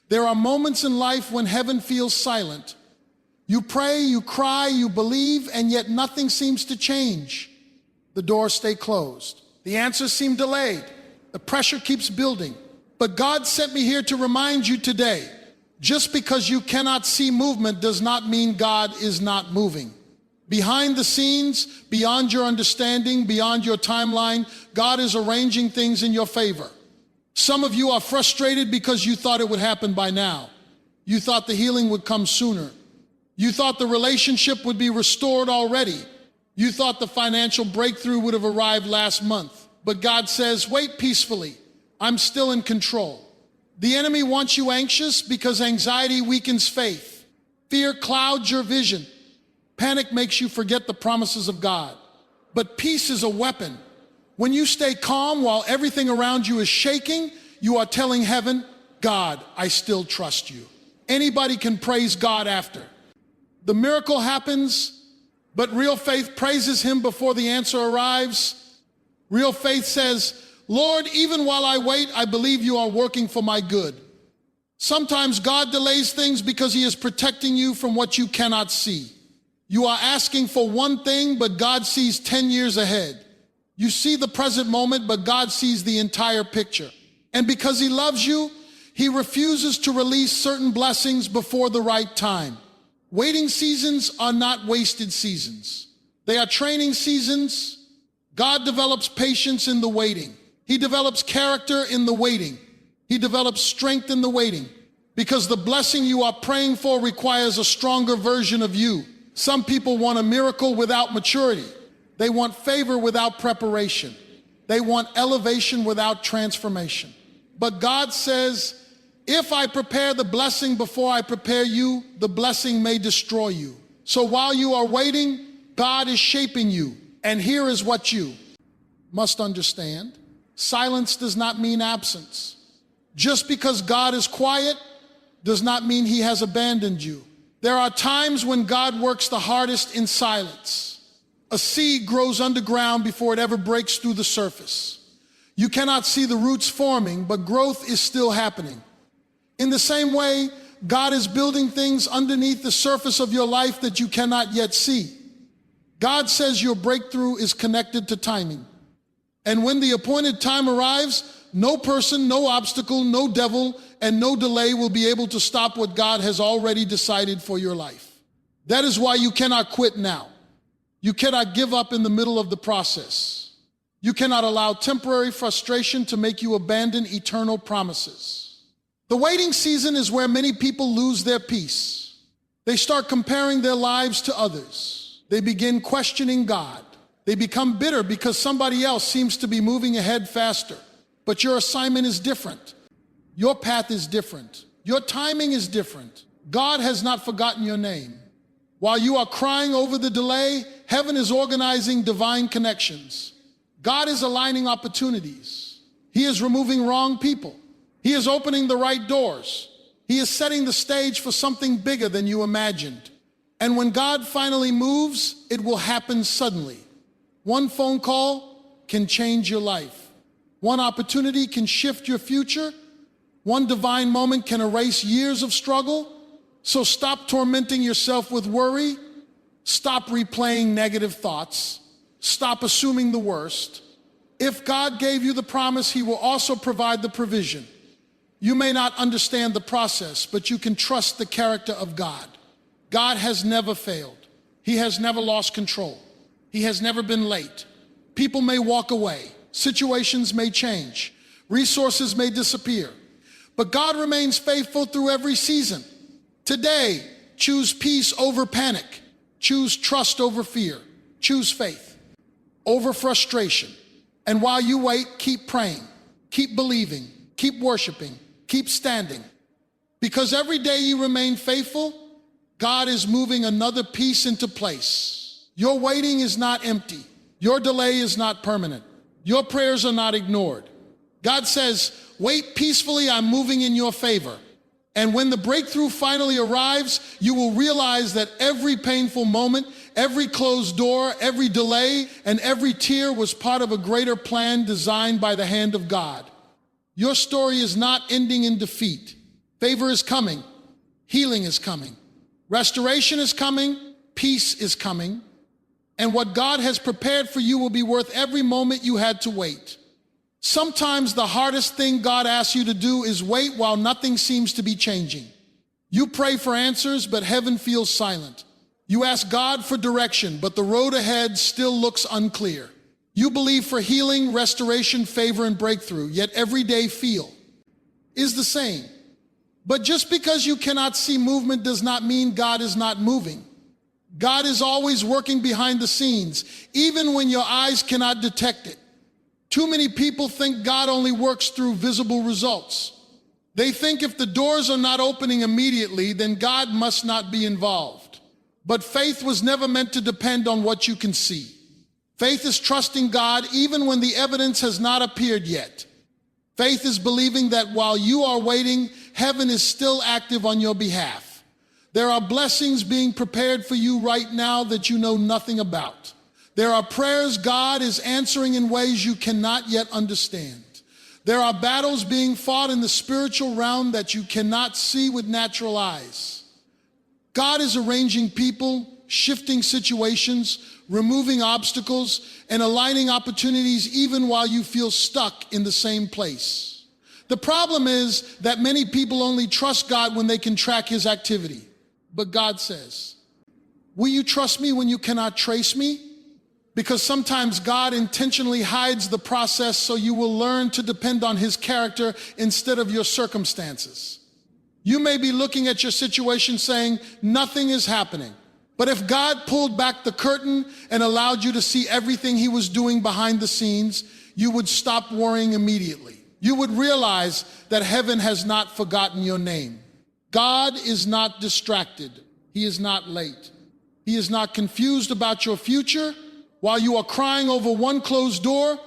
There are moments in life when heaven feels silent. You pray, you cry, you believe, and yet nothing seems to change. The doors stay closed. The answers seem delayed. The pressure keeps building. But God sent me here to remind you today, just because you cannot see movement does not mean God is not moving. Behind the scenes, beyond your understanding, beyond your timeline, God is arranging things in your favor. Some of you are frustrated because you thought it would happen by now. You thought the healing would come sooner. You thought the relationship would be restored already. You thought the financial breakthrough would have arrived last month. But God says, wait peacefully. I'm still in control. The enemy wants you anxious because anxiety weakens faith. Fear clouds your vision. Panic makes you forget the promises of God. But peace is a weapon. When you stay calm while everything around you is shaking, you are telling heaven, God, I still trust you. Anybody can praise God after. The miracle happens, but real faith praises him before the answer arrives. Real faith says, Lord, even while I wait, I believe you are working for my good. Sometimes God delays things because he is protecting you from what you cannot see. You are asking for one thing, but God sees 10 years ahead. You see the present moment, but God sees the entire picture. And because he loves you, he refuses to release certain blessings before the right time. Waiting seasons are not wasted seasons. They are training seasons. God develops patience in the waiting. He develops character in the waiting. He develops strength in the waiting. Because the blessing you are praying for requires a stronger version of you. Some people want a miracle without maturity. They want favor without preparation. They want elevation without transformation. But God says, if I prepare the blessing before I prepare you, the blessing may destroy you. So while you are waiting, God is shaping you. And here is what you must understand. Silence does not mean absence. Just because God is quiet does not mean he has abandoned you. There are times when God works the hardest in silence. A seed grows underground before it ever breaks through the surface. You cannot see the roots forming, but growth is still happening. In the same way, God is building things underneath the surface of your life that you cannot yet see. God says your breakthrough is connected to timing. And when the appointed time arrives, no person, no obstacle, no devil, and no delay will be able to stop what God has already decided for your life. That is why you cannot quit now. You cannot give up in the middle of the process. You cannot allow temporary frustration to make you abandon eternal promises. The waiting season is where many people lose their peace. They start comparing their lives to others. They begin questioning God. They become bitter because somebody else seems to be moving ahead faster. But your assignment is different. Your path is different. Your timing is different. God has not forgotten your name. While you are crying over the delay, heaven is organizing divine connections. God is aligning opportunities. He is removing wrong people. He is opening the right doors. He is setting the stage for something bigger than you imagined. And when God finally moves, it will happen suddenly. One phone call can change your life. One opportunity can shift your future. One divine moment can erase years of struggle. So stop tormenting yourself with worry. Stop replaying negative thoughts. Stop assuming the worst. If God gave you the promise, he will also provide the provision. You may not understand the process, but you can trust the character of God. God has never failed. He has never lost control. He has never been late. People may walk away. Situations may change. Resources may disappear. But God remains faithful through every season. Today, choose peace over panic. Choose trust over fear. Choose faith over frustration. And while you wait, keep praying, keep believing, keep worshiping, keep standing. Because every day you remain faithful, God is moving another piece into place. Your waiting is not empty. Your delay is not permanent. Your prayers are not ignored. God says, wait peacefully, I'm moving in your favor. And when the breakthrough finally arrives, you will realize that every painful moment, every closed door, every delay, and every tear was part of a greater plan designed by the hand of God. Your story is not ending in defeat. Favor is coming. Healing is coming. Restoration is coming. Peace is coming. And what God has prepared for you will be worth every moment you had to wait. Sometimes the hardest thing God asks you to do is wait while nothing seems to be changing. You pray for answers, but heaven feels silent. You ask God for direction, but the road ahead still looks unclear. You believe for healing, restoration, favor, and breakthrough, yet everyday feel is the same. But just because you cannot see movement does not mean God is not moving. God is always working behind the scenes, even when your eyes cannot detect it. Too many people think God only works through visible results. They think if the doors are not opening immediately, then God must not be involved. But faith was never meant to depend on what you can see. Faith is trusting God even when the evidence has not appeared yet. Faith is believing that while you are waiting, heaven is still active on your behalf. There are blessings being prepared for you right now that you know nothing about. There are prayers God is answering in ways you cannot yet understand. There are battles being fought in the spiritual realm that you cannot see with natural eyes. God is arranging people, shifting situations, removing obstacles, and aligning opportunities even while you feel stuck in the same place. The problem is that many people only trust God when they can track his activity. But God says, will you trust me when you cannot trace me? Because sometimes God intentionally hides the process so you will learn to depend on his character instead of your circumstances. You may be looking at your situation saying, nothing is happening. But if God pulled back the curtain and allowed you to see everything he was doing behind the scenes, you would stop worrying immediately. You would realize that heaven has not forgotten your name. God is not distracted. He is not late. He is not confused about your future. While you are crying over one closed door,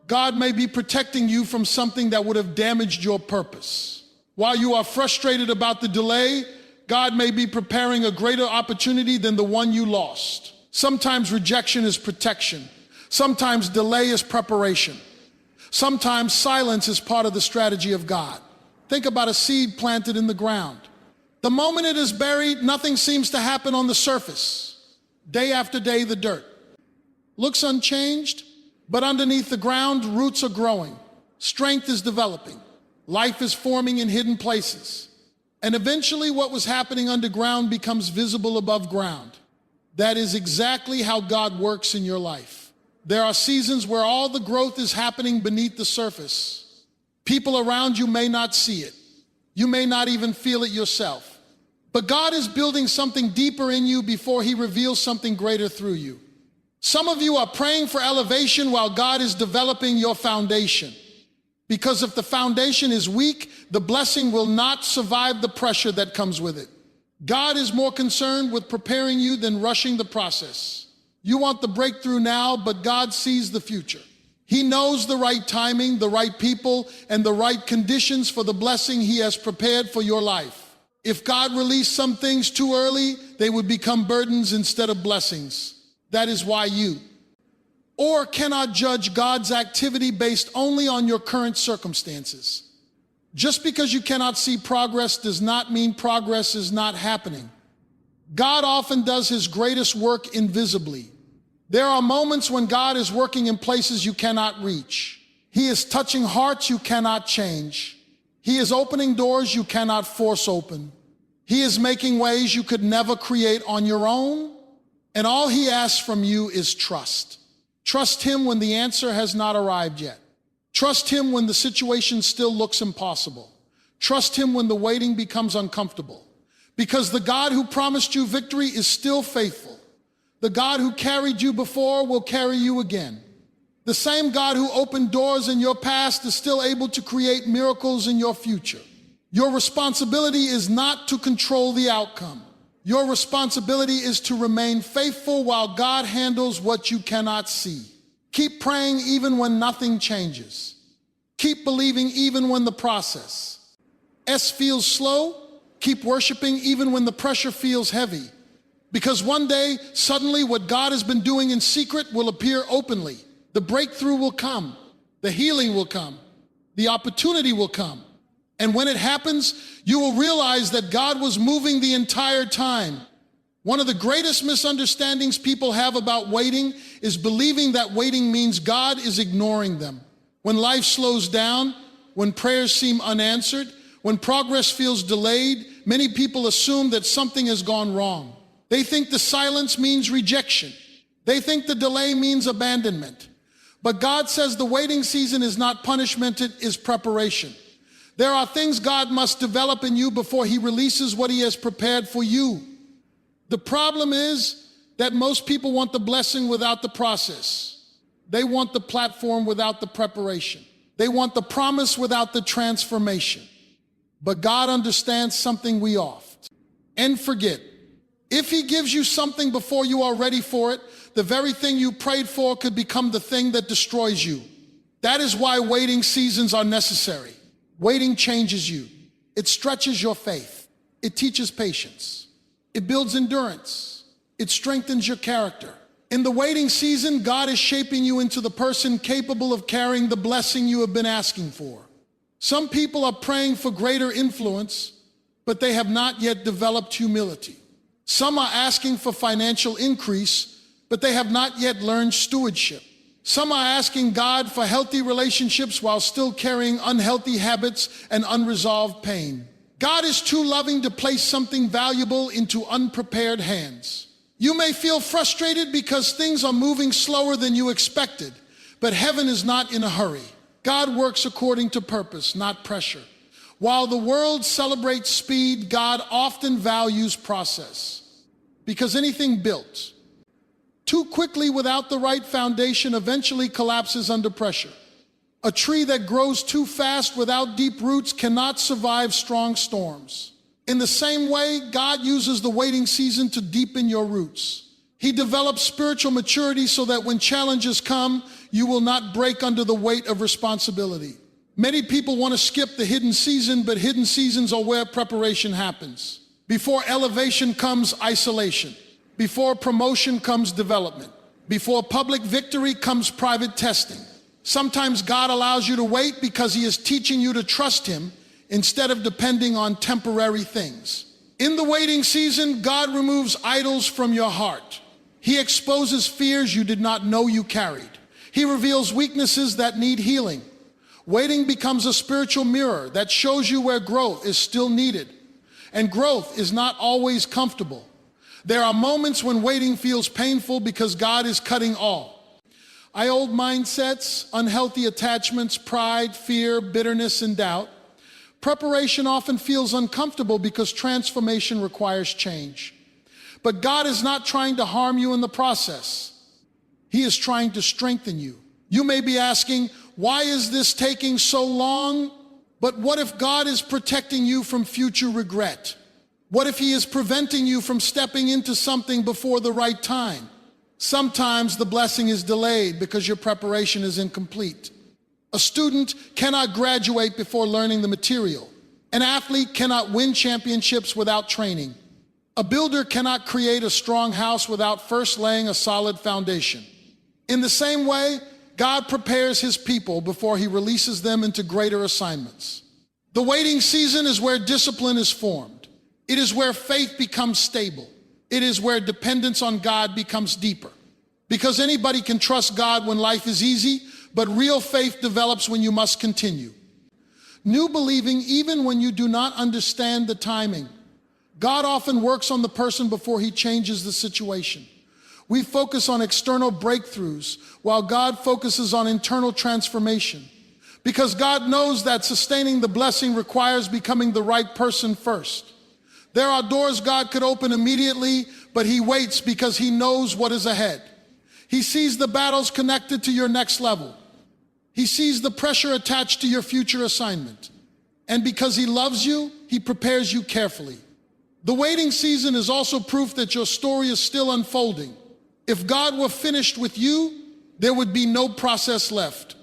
God may be protecting you from something that would have damaged your purpose. While you are frustrated about the delay, God may be preparing a greater opportunity than the one you lost. Sometimes rejection is protection. Sometimes delay is preparation. Sometimes silence is part of the strategy of God. Think about a seed planted in the ground. The moment it is buried, nothing seems to happen on the surface. Day after day, the dirt looks unchanged, but underneath the ground, roots are growing. Strength is developing. Life is forming in hidden places. And eventually what was happening underground becomes visible above ground. That is exactly how God works in your life. There are seasons where all the growth is happening beneath the surface. People around you may not see it. You may not even feel it yourself. But God is building something deeper in you before he reveals something greater through you. Some of you are praying for elevation while God is developing your foundation. Because if the foundation is weak, the blessing will not survive the pressure that comes with it. God is more concerned with preparing you than rushing the process. You want the breakthrough now, but God sees the future. He knows the right timing, the right people, and the right conditions for the blessing he has prepared for your life. If God released some things too early, they would become burdens instead of blessings. That is why you cannot judge God's activity based only on your current circumstances. Just because you cannot see progress does not mean progress is not happening. God often does his greatest work invisibly. There are moments when God is working in places you cannot reach. He is touching hearts you cannot change. He is opening doors you cannot force open. He is making ways you could never create on your own. And all he asks from you is trust. Trust him when the answer has not arrived yet. Trust him when the situation still looks impossible. Trust him when the waiting becomes uncomfortable. Because the God who promised you victory is still faithful. The God who carried you before will carry you again. The same God who opened doors in your past is still able to create miracles in your future. Your responsibility is not to control the outcome. Your responsibility is to remain faithful while God handles what you cannot see. Keep praying even when nothing changes. Keep believing even when the process feels slow. Keep worshiping even when the pressure feels heavy. Because one day, suddenly what God has been doing in secret will appear openly. The breakthrough will come. The healing will come. The opportunity will come. And when it happens, you will realize that God was moving the entire time. One of the greatest misunderstandings people have about waiting is believing that waiting means God is ignoring them. When life slows down, when prayers seem unanswered, when progress feels delayed, many people assume that something has gone wrong. They think the silence means rejection. They think the delay means abandonment. But God says the waiting season is not punishment, it is preparation. There are things God must develop in you before he releases what he has prepared for you. The problem is that most people want the blessing without the process. They want the platform without the preparation. They want the promise without the transformation. But God understands something we oft and forget. If he gives you something before you are ready for it, the very thing you prayed for could become the thing that destroys you. That is why waiting seasons are necessary. Waiting changes you. It stretches your faith. It teaches patience. It builds endurance. It strengthens your character. In the waiting season, God is shaping you into the person capable of carrying the blessing you have been asking for. Some people are praying for greater influence, but they have not yet developed humility. Some are asking for financial increase, but they have not yet learned stewardship. Some are asking God for healthy relationships while still carrying unhealthy habits and unresolved pain. God is too loving to place something valuable into unprepared hands. You may feel frustrated because things are moving slower than you expected, but heaven is not in a hurry. God works according to purpose, not pressure. While the world celebrates speed, God often values process. Because anything built too quickly without the right foundation eventually collapses under pressure. A tree that grows too fast without deep roots cannot survive strong storms. In the same way, God uses the waiting season to deepen your roots. He develops spiritual maturity so that when challenges come, you will not break under the weight of responsibility. Many people want to skip the hidden season, but hidden seasons are where preparation happens. Before elevation comes isolation. Before promotion comes development. Before public victory comes private testing. Sometimes God allows you to wait because he is teaching you to trust him instead of depending on temporary things. In the waiting season, God removes idols from your heart. He exposes fears you did not know you carried. He reveals weaknesses that need healing. Waiting becomes a spiritual mirror that shows you where growth is still needed. And growth is not always comfortable. There are moments when waiting feels painful because God is cutting all. Old mindsets, unhealthy attachments, pride, fear, bitterness, and doubt. Preparation often feels uncomfortable because transformation requires change. But God is not trying to harm you in the process. He is trying to strengthen you. You may be asking, why is this taking so long? But what if God is protecting you from future regret? What if he is preventing you from stepping into something before the right time? Sometimes the blessing is delayed because your preparation is incomplete. A student cannot graduate before learning the material. An athlete cannot win championships without training. A builder cannot create a strong house without first laying a solid foundation. In the same way, God prepares his people before he releases them into greater assignments. The waiting season is where discipline is formed. It is where faith becomes stable. It is where dependence on God becomes deeper. Because anybody can trust God when life is easy, but real faith develops when you must continue. New believing even when you do not understand the timing. God often works on the person before he changes the situation. We focus on external breakthroughs while God focuses on internal transformation. Because God knows that sustaining the blessing requires becoming the right person first. There are doors God could open immediately, but he waits because he knows what is ahead. He sees the battles connected to your next level. He sees the pressure attached to your future assignment. And because he loves you, he prepares you carefully. The waiting season is also proof that your story is still unfolding. If God were finished with you, there would be no process left.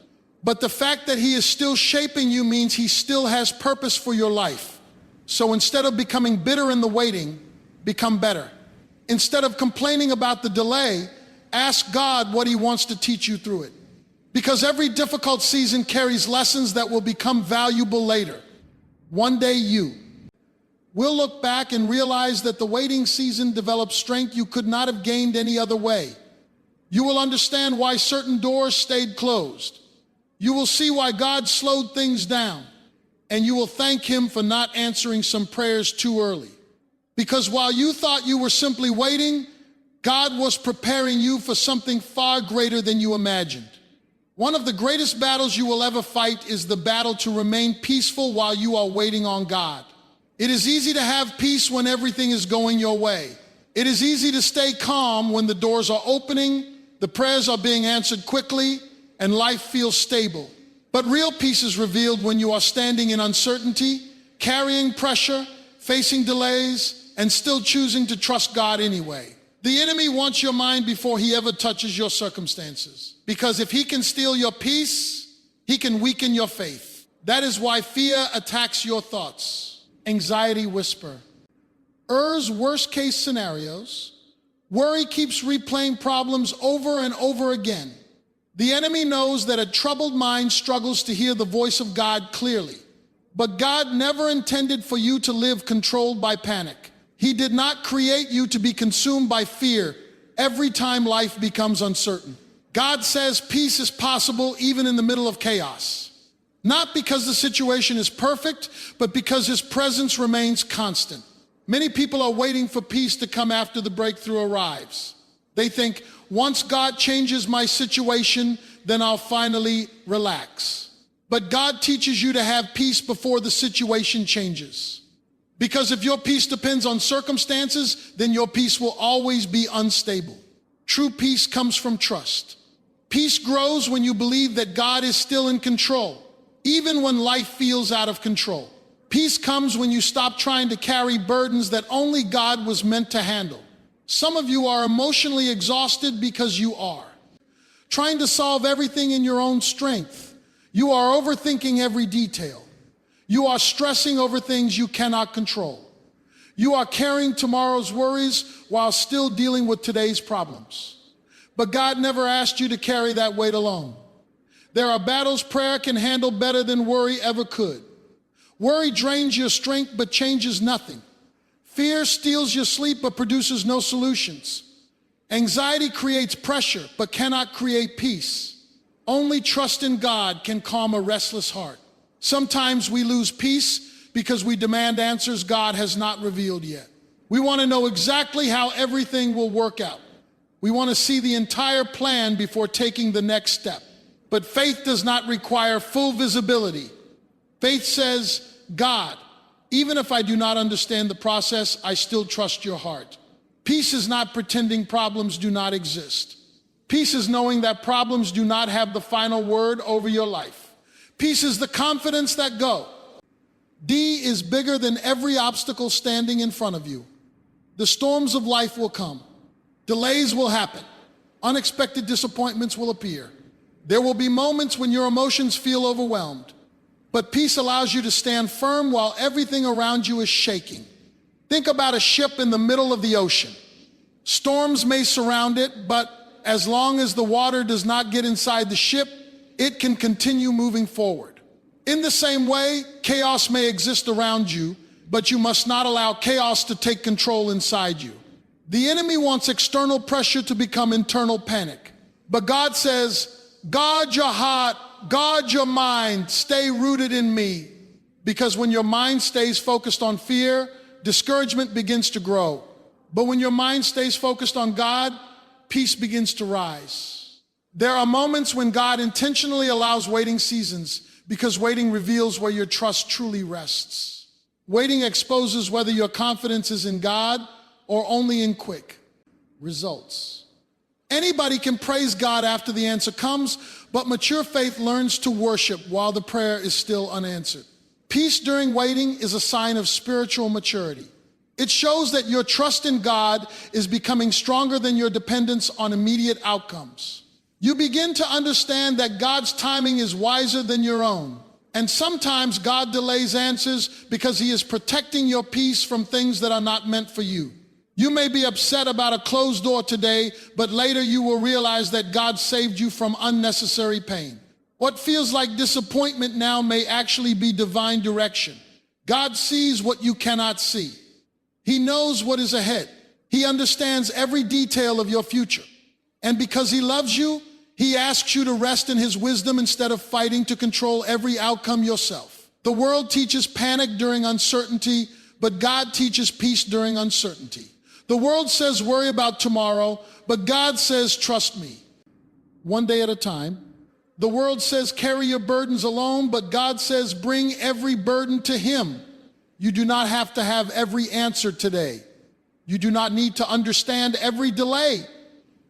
But the fact that he is still shaping you means he still has purpose for your life. So instead of becoming bitter in the waiting, become better. Instead of complaining about the delay, ask God what he wants to teach you through it. Because every difficult season carries lessons that will become valuable later. One day you will look back and realize that the waiting season developed strength you could not have gained any other way. You will understand why certain doors stayed closed. You will see why God slowed things down, and you will thank Him for not answering some prayers too early. Because while you thought you were simply waiting, God was preparing you for something far greater than you imagined. One of the greatest battles you will ever fight is the battle to remain peaceful while you are waiting on God. It is easy to have peace when everything is going your way. It is easy to stay calm when the doors are opening, the prayers are being answered quickly, and life feels stable. But real peace is revealed when you are standing in uncertainty, carrying pressure, facing delays, and still choosing to trust God anyway. The enemy wants your mind before he ever touches your circumstances. Because if he can steal your peace, he can weaken your faith. That is why fear attacks your thoughts. Anxiety whisper. Worst case scenarios. Worry keeps replaying problems over and over again. The enemy knows that a troubled mind struggles to hear the voice of God clearly. But God never intended for you to live controlled by panic. He did not create you to be consumed by fear every time life becomes uncertain. God says peace is possible even in the middle of chaos. Not because the situation is perfect, but because His presence remains constant. Many people are waiting for peace to come after the breakthrough arrives. They think, once God changes my situation, then I'll finally relax. But God teaches you to have peace before the situation changes. Because if your peace depends on circumstances, then your peace will always be unstable. True peace comes from trust. Peace grows when you believe that God is still in control, even when life feels out of control. Peace comes when you stop trying to carry burdens that only God was meant to handle. Some of you are emotionally exhausted because you are trying to solve everything in your own strength. You are overthinking every detail. You are stressing over things you cannot control. You are carrying tomorrow's worries while still dealing with today's problems. But God never asked you to carry that weight alone. There are battles prayer can handle better than worry ever could. Worry drains your strength but changes nothing. Fear steals your sleep but produces no solutions. Anxiety creates pressure but cannot create peace. Only trust in God can calm a restless heart. Sometimes we lose peace because we demand answers God has not revealed yet. We want to know exactly how everything will work out. We want to see the entire plan before taking the next step. But faith does not require full visibility. Faith says, God, even if I do not understand the process, I still trust your heart. Peace is not pretending problems do not exist. Peace is knowing that problems do not have the final word over your life. Peace is the confidence that go. D is bigger than every obstacle standing in front of you. The storms of life will come. Delays will happen. Unexpected disappointments will appear. There will be moments when your emotions feel overwhelmed. But peace allows you to stand firm while everything around you is shaking. Think about a ship in the middle of the ocean. Storms may surround it, but as long as the water does not get inside the ship, it can continue moving forward. In the same way, chaos may exist around you, but you must not allow chaos to take control inside you. The enemy wants external pressure to become internal panic. But God says, guard your heart, guard your mind, stay rooted in me. Because when your mind stays focused on fear, discouragement begins to grow. But when your mind stays focused on God, peace begins to rise. There are moments when God intentionally allows waiting seasons because waiting reveals where your trust truly rests. Waiting exposes whether your confidence is in God or only in quick results. Anybody can praise God after the answer comes, but mature faith learns to worship while the prayer is still unanswered. Peace during waiting is a sign of spiritual maturity. It shows that your trust in God is becoming stronger than your dependence on immediate outcomes. You begin to understand that God's timing is wiser than your own. And sometimes God delays answers because He is protecting your peace from things that are not meant for you. You may be upset about a closed door today, but later you will realize that God saved you from unnecessary pain. What feels like disappointment now may actually be divine direction. God sees what you cannot see. He knows what is ahead. He understands every detail of your future. And because he loves you, he asks you to rest in his wisdom instead of fighting to control every outcome yourself. The world teaches panic during uncertainty, but God teaches peace during uncertainty. The world says worry about tomorrow, but God says trust me. One day at a time. The world says carry your burdens alone, but God says bring every burden to him. You do not have to have every answer today. You do not need to understand every delay.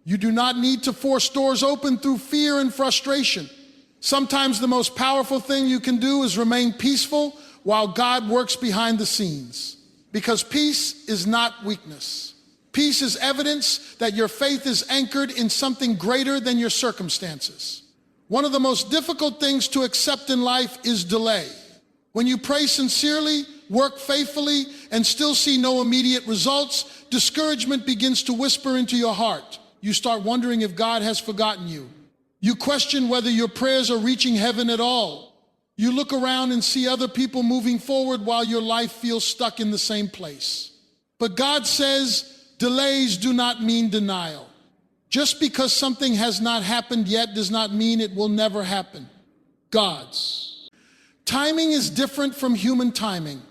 You do not need to force doors open through fear and frustration. Sometimes the most powerful thing you can do is remain peaceful while God works behind the scenes. Because peace is not weakness. Peace is evidence that your faith is anchored in something greater than your circumstances. One of the most difficult things to accept in life is delay. When you pray sincerely, work faithfully, and still see no immediate results, discouragement begins to whisper into your heart. You start wondering if God has forgotten you. You question whether your prayers are reaching heaven at all. You look around and see other people moving forward while your life feels stuck in the same place. But God says, delays do not mean denial. Just because something has not happened yet does not mean it will never happen. God's timing is different from human timing.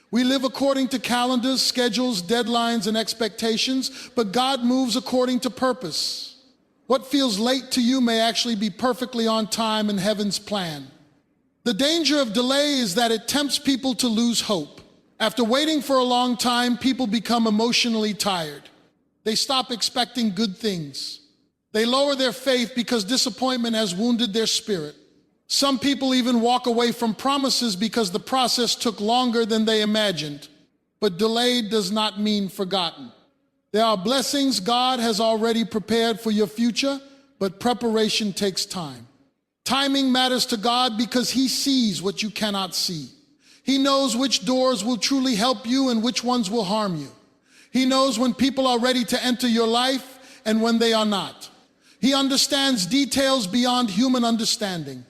We live according to calendars, schedules, deadlines, and expectations, but God moves according to purpose. What feels late to you may actually be perfectly on time in heaven's plan. The danger of delay is that it tempts people to lose hope. After waiting for a long time, people become emotionally tired. They stop expecting good things. They lower their faith because disappointment has wounded their spirit. Some people even walk away from promises because the process took longer than they imagined. But delayed does not mean forgotten. There are blessings God has already prepared for your future, but preparation takes time. Timing matters to God because he sees what you cannot see. He knows which doors will truly help you and which ones will harm you. He knows when people are ready to enter your life and when they are not. He understands details beyond human understanding.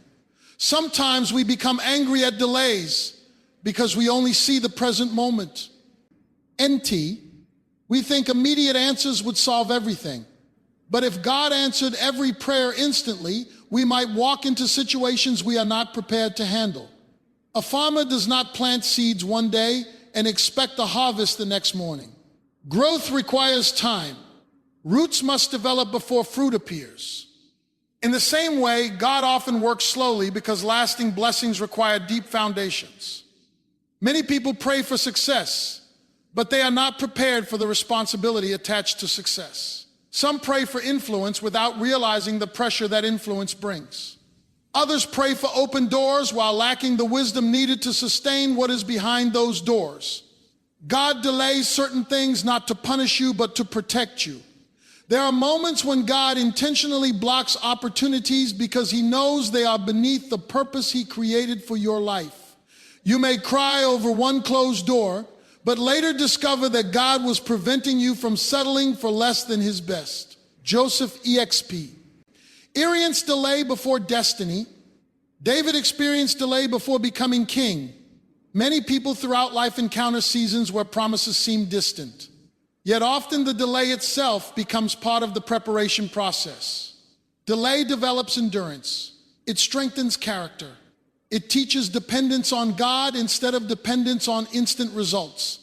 Sometimes we become angry at delays because we only see the present moment. NT, we think immediate answers would solve everything. But if God answered every prayer instantly, we might walk into situations we are not prepared to handle. A farmer does not plant seeds one day and expect a harvest the next morning. Growth requires time. Roots must develop before fruit appears. In the same way, God often works slowly because lasting blessings require deep foundations. Many people pray for success, but they are not prepared for the responsibility attached to success. Some pray for influence without realizing the pressure that influence brings. Others pray for open doors while lacking the wisdom needed to sustain what is behind those doors. God delays certain things not to punish you, but to protect you. There are moments when God intentionally blocks opportunities because he knows they are beneath the purpose he created for your life. You may cry over one closed door, but later discover that God was preventing you from settling for less than his best. Joseph EXP. Experienced delay before destiny. David experienced delay before becoming king. Many people throughout life encounter seasons where promises seem distant. Yet often the delay itself becomes part of the preparation process. Delay develops endurance. It strengthens character. It teaches dependence on God instead of dependence on instant results.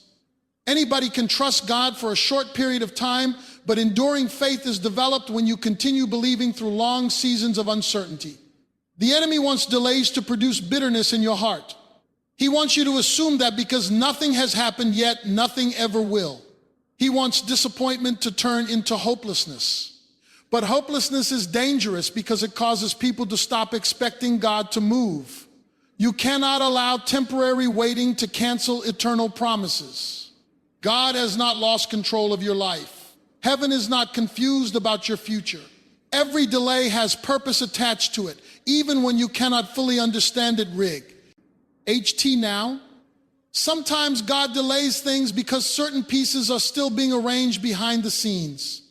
Anybody can trust God for a short period of time, but enduring faith is developed when you continue believing through long seasons of uncertainty. The enemy wants delays to produce bitterness in your heart. He wants you to assume that because nothing has happened yet, nothing ever will. He wants disappointment to turn into hopelessness. But hopelessness is dangerous because it causes people to stop expecting God to move. You cannot allow temporary waiting to cancel eternal promises. God has not lost control of your life. Heaven is not confused about your future. Every delay has purpose attached to it, even when you cannot fully understand it. HT now. Sometimes God delays things because certain pieces are still being arranged behind the scenes.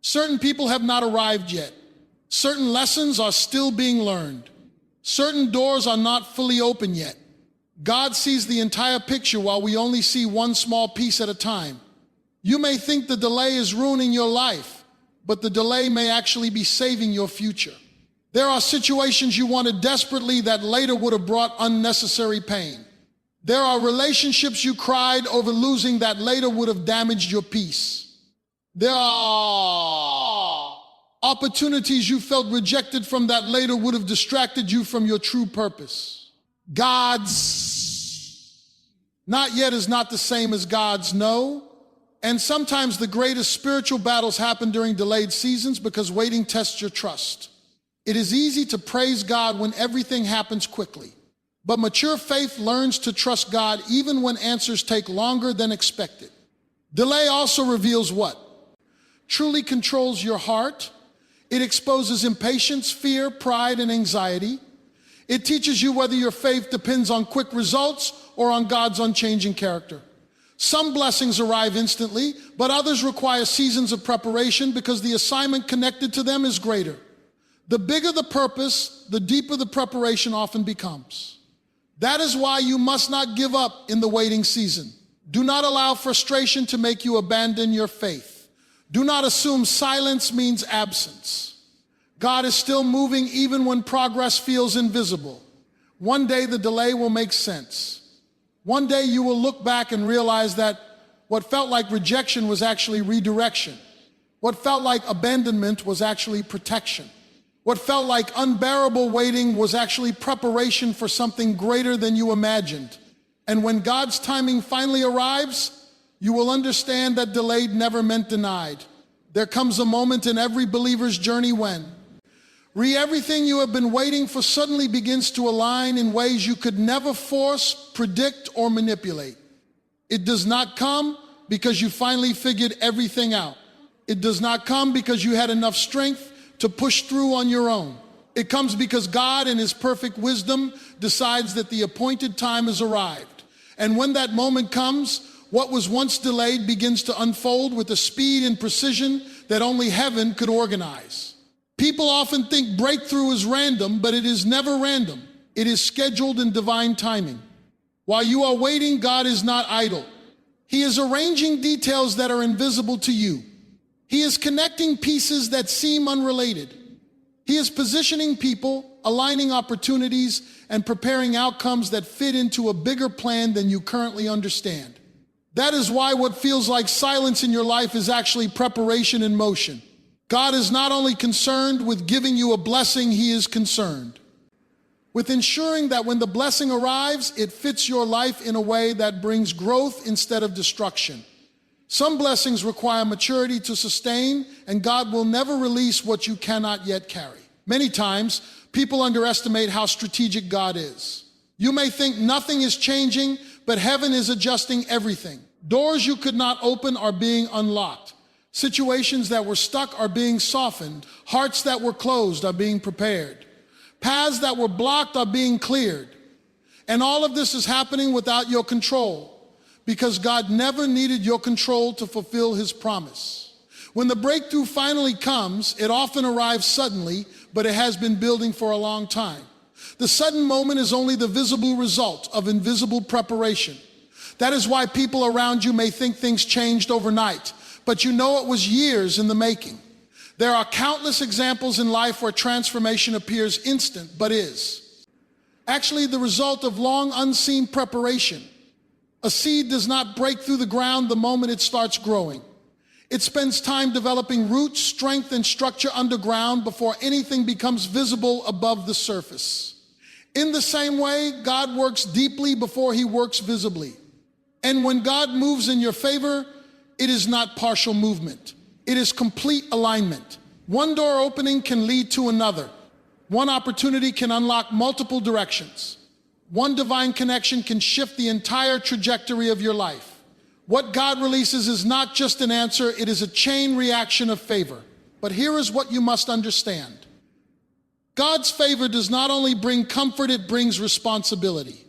Certain people have not arrived yet. Certain lessons are still being learned. Certain doors are not fully open yet. God sees the entire picture while we only see one small piece at a time. You may think the delay is ruining your life, but the delay may actually be saving your future. There are situations you wanted desperately that later would have brought unnecessary pain. There are relationships you cried over losing that later would have damaged your peace. There are opportunities you felt rejected from that later would have distracted you from your true purpose. God's not yet is not the same as God's no. And sometimes the greatest spiritual battles happen during delayed seasons because waiting tests your trust. It is easy to praise God when everything happens quickly. But mature faith learns to trust God even when answers take longer than expected. Delay also reveals what? Truly controls your heart. It exposes impatience, fear, pride, and anxiety. It teaches you whether your faith depends on quick results or on God's unchanging character. Some blessings arrive instantly, but others require seasons of preparation because the assignment connected to them is greater. The bigger the purpose, the deeper the preparation often becomes. That is why you must not give up in the waiting season. Do not allow frustration to make you abandon your faith. Do not assume silence means absence. God is still moving even when progress feels invisible. One day the delay will make sense. One day you will look back and realize that what felt like rejection was actually redirection. What felt like abandonment was actually protection. What felt like unbearable waiting was actually preparation for something greater than you imagined. And when God's timing finally arrives, you will understand that delayed never meant denied. There comes a moment in every believer's journey when everything you have been waiting for suddenly begins to align in ways you could never force, predict, or manipulate. It does not come because you finally figured everything out. It does not come because you had enough strength to push through on your own. It comes because God in His perfect wisdom decides that the appointed time has arrived. And when that moment comes, what was once delayed begins to unfold with a speed and precision that only heaven could organize. People often think breakthrough is random, but it is never random. It is scheduled in divine timing. While you are waiting, God is not idle. He is arranging details that are invisible to you. He is connecting pieces that seem unrelated. He is positioning people, aligning opportunities, and preparing outcomes that fit into a bigger plan than you currently understand. That is why what feels like silence in your life is actually preparation in motion. God is not only concerned with giving you a blessing, He is concerned with ensuring that when the blessing arrives, it fits your life in a way that brings growth instead of destruction. Some blessings require maturity to sustain, and God will never release what you cannot yet carry. Many times, people underestimate how strategic God is. You may think nothing is changing, but heaven is adjusting everything. Doors you could not open are being unlocked. Situations that were stuck are being softened. Hearts that were closed are being prepared. Paths that were blocked are being cleared. And all of this is happening without your control, because God never needed your control to fulfill His promise. When the breakthrough finally comes, it often arrives suddenly, but it has been building for a long time. The sudden moment is only the visible result of invisible preparation. That is why people around you may think things changed overnight, but you know it was years in the making. There are countless examples in life where transformation appears instant, but is actually the result of long unseen preparation. A seed does not break through the ground the moment it starts growing. It spends time developing roots, strength, and structure underground before anything becomes visible above the surface. In the same way, God works deeply before He works visibly. And when God moves in your favor, it is not partial movement. It is complete alignment. One door opening can lead to another. One opportunity can unlock multiple directions. One divine connection can shift the entire trajectory of your life. What God releases is not just an answer, it is a chain reaction of favor. But here is what you must understand. God's favor does not only bring comfort, it brings responsibility.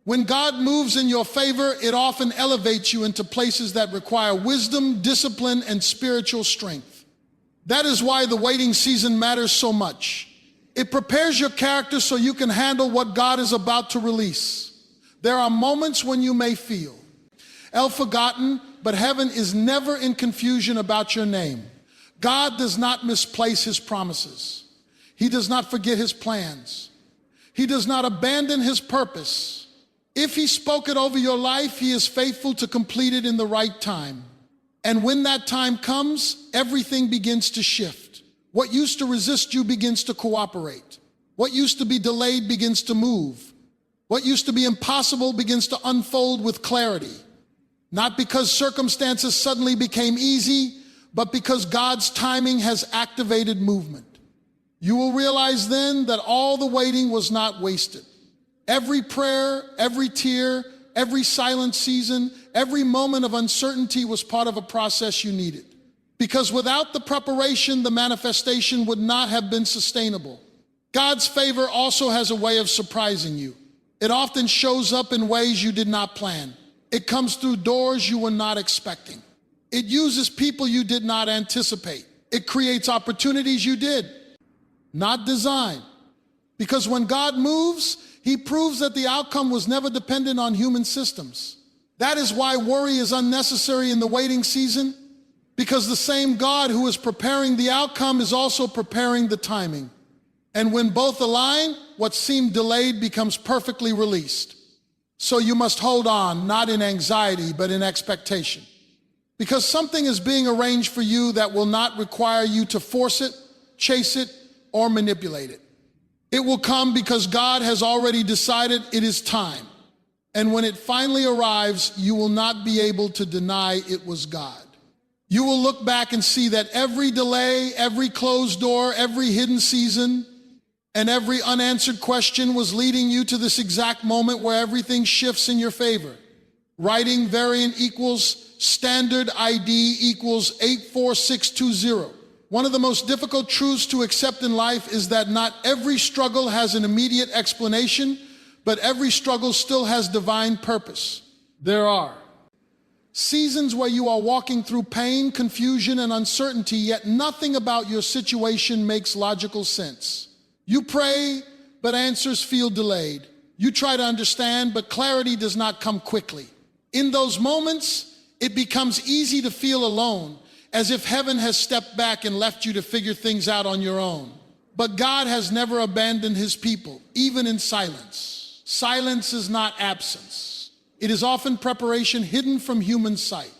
When God moves in your favor, it often elevates you into places that require wisdom, discipline, and spiritual strength. That is why the waiting season matters so much. It prepares your character so you can handle what God is about to release. There are moments when you may feel forgotten, but heaven is never in confusion about your name. God does not misplace his promises. He does not forget his plans. He does not abandon his purpose. If he spoke it over your life, he is faithful to complete it in the right time. And when that time comes, everything begins to shift. What used to resist you begins to cooperate. What used to be delayed begins to move. What used to be impossible begins to unfold with clarity. Not because circumstances suddenly became easy, but because God's timing has activated movement. You will realize then that all the waiting was not wasted. Every prayer, every tear, every silent season, every moment of uncertainty was part of a process you needed. Because without the preparation, the manifestation would not have been sustainable. God's favor also has a way of surprising you. It often shows up in ways you did not plan. It comes through doors you were not expecting. It uses people you did not anticipate. It creates opportunities you did not design. Because when God moves, he proves that the outcome was never dependent on human systems. That is why worry is unnecessary in the waiting season, because the same God who is preparing the outcome is also preparing the timing. And when both align, what seemed delayed becomes perfectly released. So you must hold on, not in anxiety, but in expectation. Because something is being arranged for you that will not require you to force it, chase it, or manipulate it. It will come because God has already decided it is time. And when it finally arrives, you will not be able to deny it was God. You will look back and see that every delay, every closed door, every hidden season, and every unanswered question was leading you to this exact moment where everything shifts in your favor. Writing variant equals standard ID equals 84620. One of the most difficult truths to accept in life is that not every struggle has an immediate explanation, but every struggle still has divine purpose. There are seasons where you are walking through pain, confusion, and uncertainty, yet nothing about your situation makes logical sense. You pray, but answers feel delayed. You try to understand, but clarity does not come quickly. In those moments, it becomes easy to feel alone, as if heaven has stepped back and left you to figure things out on your own. But God has never abandoned his people, even in silence. Silence is not absence. It is often preparation hidden from human sight.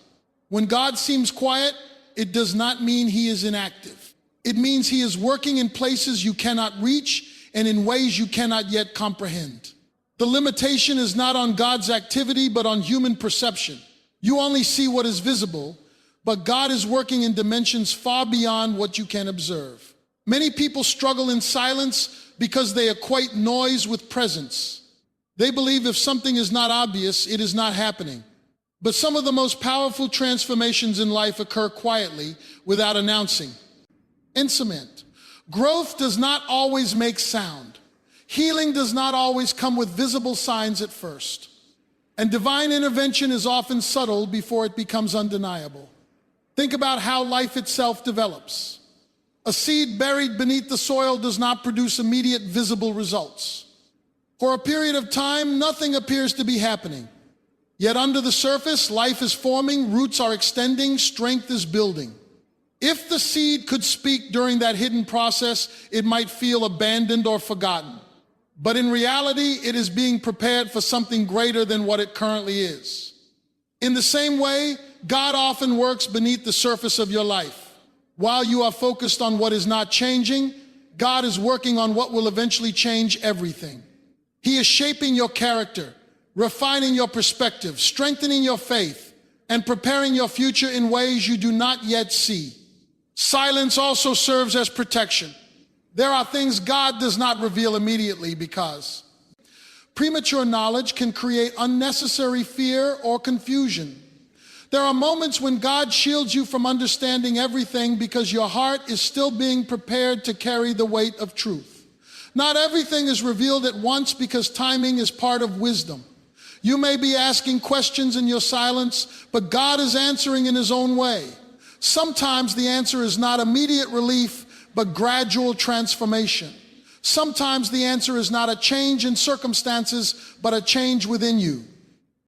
When God seems quiet, it does not mean he is inactive. It means he is working in places you cannot reach and in ways you cannot yet comprehend. The limitation is not on God's activity, but on human perception. You only see what is visible, but God is working in dimensions far beyond what you can observe. Many people struggle in silence because they equate noise with presence. They believe if something is not obvious, it is not happening. But some of the most powerful transformations in life occur quietly, without announcing. In cement, growth does not always make sound. Healing does not always come with visible signs at first. And divine intervention is often subtle before it becomes undeniable. Think about how life itself develops. A seed buried beneath the soil does not produce immediate visible results. For a period of time, nothing appears to be happening. Yet under the surface, life is forming, roots are extending, strength is building. If the seed could speak during that hidden process, it might feel abandoned or forgotten. But in reality, it is being prepared for something greater than what it currently is. In the same way, God often works beneath the surface of your life. While you are focused on what is not changing, God is working on what will eventually change everything. He is shaping your character, refining your perspective, strengthening your faith, and preparing your future in ways you do not yet see. Silence also serves as protection. There are things God does not reveal immediately because premature knowledge can create unnecessary fear or confusion. There are moments when God shields you from understanding everything because your heart is still being prepared to carry the weight of truth. Not everything is revealed at once because timing is part of wisdom. You may be asking questions in your silence, but God is answering in his own way. Sometimes the answer is not immediate relief, but gradual transformation. Sometimes the answer is not a change in circumstances, but a change within you.